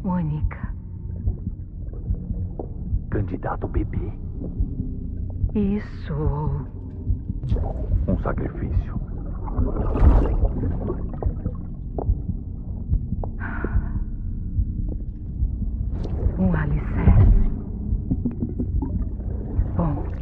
Mônica. Candidato bebê. Isso. Um sacrifício. Um alicerce. Ponte.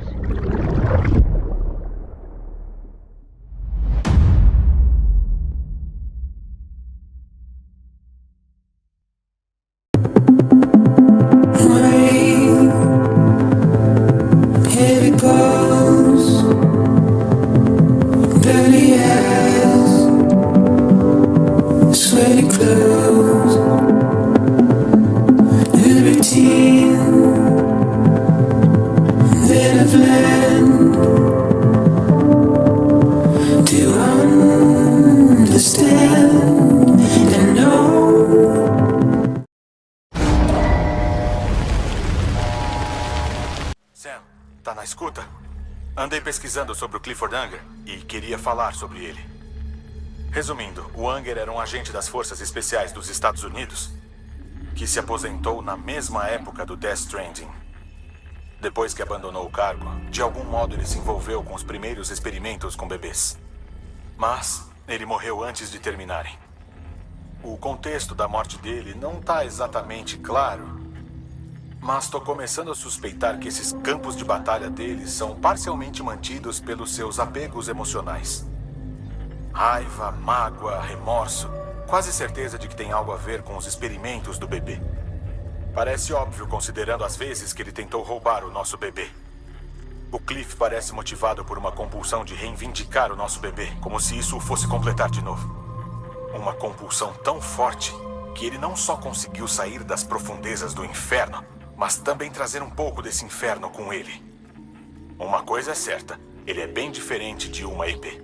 Sam, tá na escuta? Andei pesquisando sobre o Clifford Unger e queria falar sobre ele. Resumindo, o Unger era um agente das Forças Especiais dos Estados Unidos que se aposentou na mesma época do Death Stranding. Depois que abandonou o cargo, de algum modo ele se envolveu com os primeiros experimentos com bebês. Mas ele morreu antes de terminarem. O contexto da morte dele não tá exatamente claro, mas estou começando a suspeitar que esses campos de batalha dele são parcialmente mantidos pelos seus apegos emocionais. Raiva, mágoa, remorso. Quase certeza de que tem algo a ver com os experimentos do bebê. Parece óbvio considerando as vezes que ele tentou roubar o nosso bebê. O Cliff parece motivado por uma compulsão de reivindicar o nosso bebê, como se isso o fosse completar de novo. Uma compulsão tão forte que ele não só conseguiu sair das profundezas do inferno, mas também trazer um pouco desse inferno com ele. Uma coisa é certa, ele é bem diferente de uma EP.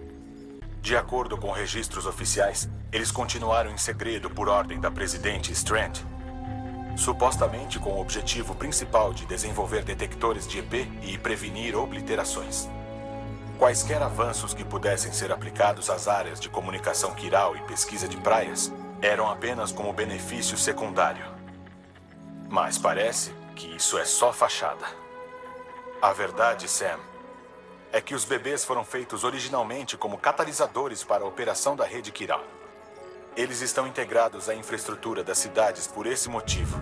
De acordo com registros oficiais, eles continuaram em segredo por ordem da presidente Strand, supostamente com o objetivo principal de desenvolver detectores de EP e prevenir obliterações. Quaisquer avanços que pudessem ser aplicados às áreas de comunicação quiral e pesquisa de praias eram apenas como benefício secundário. Mas parece que isso é só fachada. A verdade, Sam, é que os bebês foram feitos originalmente como catalisadores para a operação da rede quiral. Eles estão integrados à infraestrutura das cidades por esse motivo.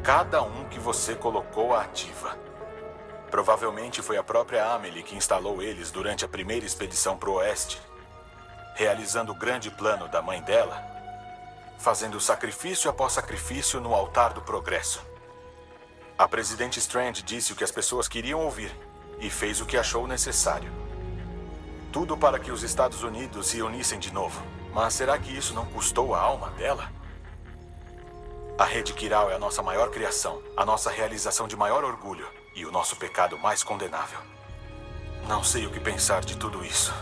Cada um que você colocou ativa. Provavelmente foi a própria Amelie que instalou eles durante a primeira expedição para o oeste, realizando o grande plano da mãe dela, fazendo sacrifício após sacrifício no altar do progresso. A presidente Strand disse o que as pessoas queriam ouvir e fez o que achou necessário. Tudo para que os Estados Unidos se unissem de novo. Mas será que isso não custou a alma dela? A rede quiral é a nossa maior criação, a nossa realização de maior orgulho e o nosso pecado mais condenável. Não sei o que pensar de tudo isso.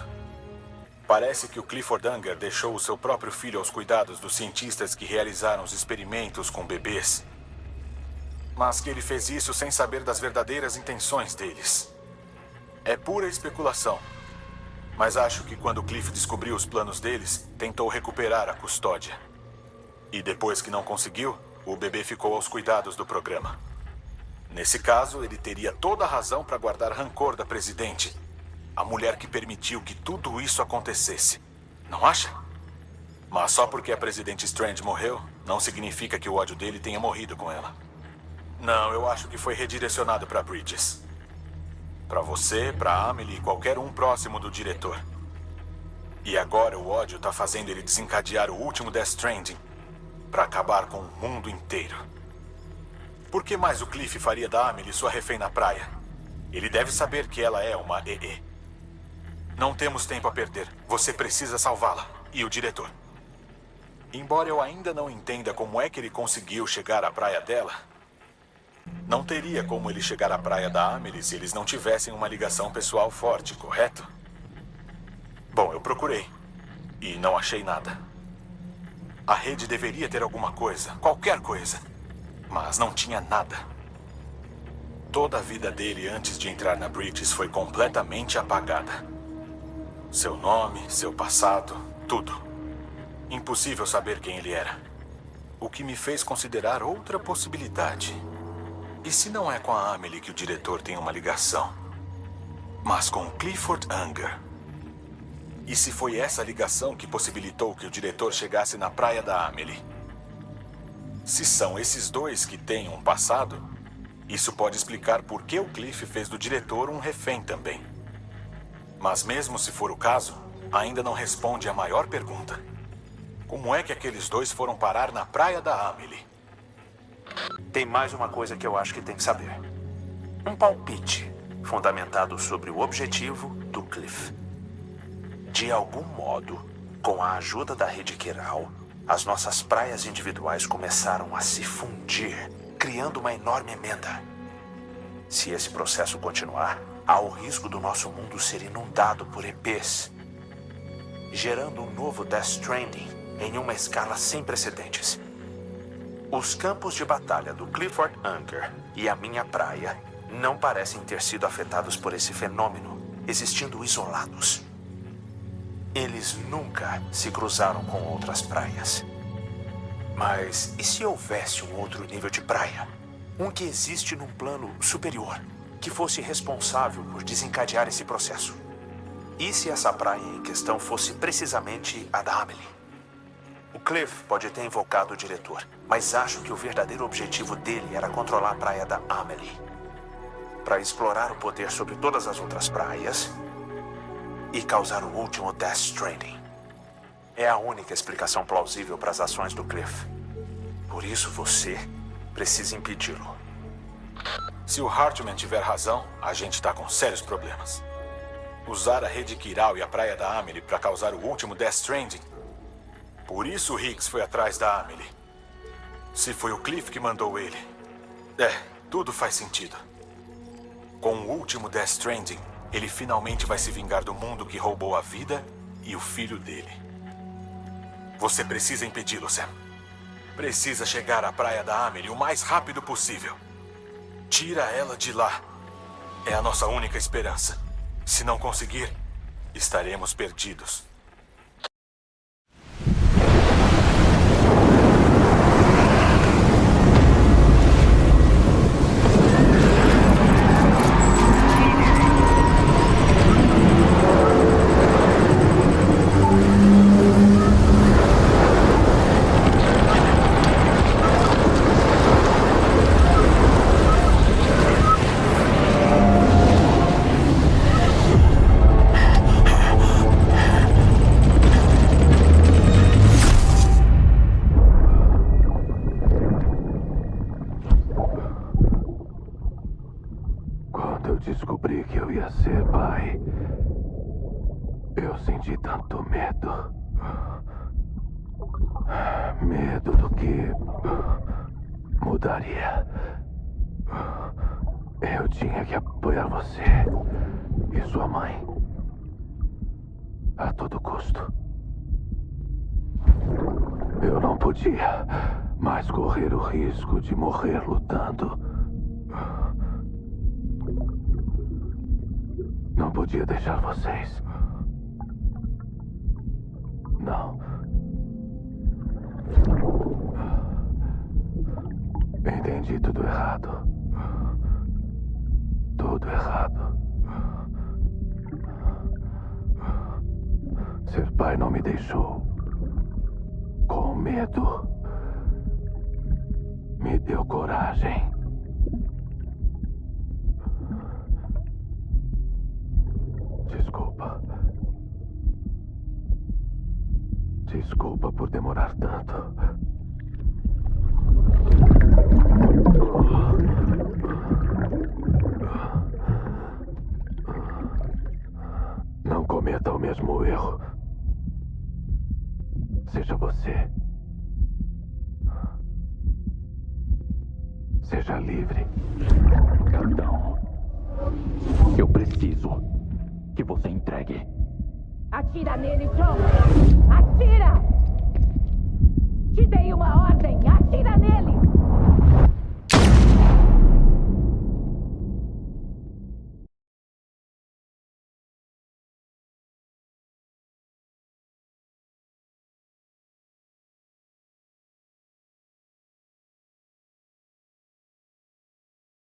Parece que o Clifford Unger deixou o seu próprio filho aos cuidados dos cientistas que realizaram os experimentos com bebês. Mas que ele fez isso sem saber das verdadeiras intenções deles. É pura especulação. Mas acho que quando Cliff descobriu os planos deles, tentou recuperar a custódia. E depois que não conseguiu, o bebê ficou aos cuidados do programa. Nesse caso, ele teria toda a razão para guardar rancor da presidente, a mulher que permitiu que tudo isso acontecesse. Não acha? Mas só porque a presidente Strand morreu, não significa que o ódio dele tenha morrido com ela. Não, eu acho que foi redirecionado para Bridges. Para você, para Amelie e qualquer um próximo do diretor. E agora o ódio tá fazendo ele desencadear o último Death Stranding para acabar com o mundo inteiro. Por que mais o Cliff faria da Amelie sua refém na praia? Ele deve saber que ela é uma EE. Não temos tempo a perder. Você precisa salvá-la. E o diretor. Embora eu ainda não entenda como é que ele conseguiu chegar à praia dela, não teria como ele chegar à praia da Amelie se eles não tivessem uma ligação pessoal forte, correto? Bom, eu procurei e não achei nada. A rede deveria ter alguma coisa, qualquer coisa, mas não tinha nada. Toda a vida dele antes de entrar na Bridges foi completamente apagada. Seu nome, seu passado, tudo. Impossível saber quem ele era. o que me fez considerar outra possibilidade. E se não é com a Amelie que o diretor tem uma ligação, mas com Clifford Unger? E se foi essa ligação que possibilitou que o diretor chegasse na praia da Amelie? Se são esses dois que têm um passado, isso pode explicar por que o Cliff fez do diretor um refém também. Mas mesmo se for o caso, ainda não responde a maior pergunta. Como é que aqueles dois foram parar na praia da Amelie? Tem mais uma coisa que eu acho que tem que saber. Um palpite fundamentado sobre o objetivo do Cliff. De algum modo, com a ajuda da rede Quiral, as nossas praias individuais começaram a se fundir, criando uma enorme emenda. Se esse processo continuar, há o risco do nosso mundo ser inundado por EPs, gerando um novo Death Stranding em uma escala sem precedentes. Os campos de batalha do Clifford Unger e a minha praia não parecem ter sido afetados por esse fenômeno, existindo isolados. Eles nunca se cruzaram com outras praias. Mas e se houvesse um outro nível de praia? Um que existe num plano superior, que fosse responsável por desencadear esse processo? E se essa praia em questão fosse precisamente a da Amelie? O Cliff pode ter invocado o diretor, mas acho que o verdadeiro objetivo dele era controlar a praia da Amelie, para explorar o poder sobre todas as outras praias e causar o último Death Stranding. É a única explicação plausível para as ações do Cliff. Por isso você precisa impedi-lo. Se o Hartman tiver razão, a gente tá com sérios problemas. Usar a rede Quiral e a praia da Amelie para causar o último Death Stranding. Por isso o Higgs foi atrás da Amelie. Se foi o Cliff que mandou ele. Tudo faz sentido. Com o último Death Stranding, ele finalmente vai se vingar do mundo que roubou a vida e o filho dele. Você precisa impedi-lo, Sam. Precisa chegar à praia da Amelie o mais rápido possível. Tira ela de lá. É a nossa única esperança. Se não conseguir, estaremos perdidos. Quando eu descobri que eu ia ser pai, eu senti tanto medo. Medo do que mudaria. Eu tinha que apoiar você e sua mãe a todo custo. Eu não podia mais correr o risco de morrer lutando. Não podia deixar vocês. Não. Entendi tudo errado. Tudo errado. Ser pai não me deixou com medo. Me deu coragem. Desculpa. Desculpa por demorar tanto. Não cometa o mesmo erro. Seja você. Seja livre. Então, eu preciso que você entregue. Atira nele, John! Atira!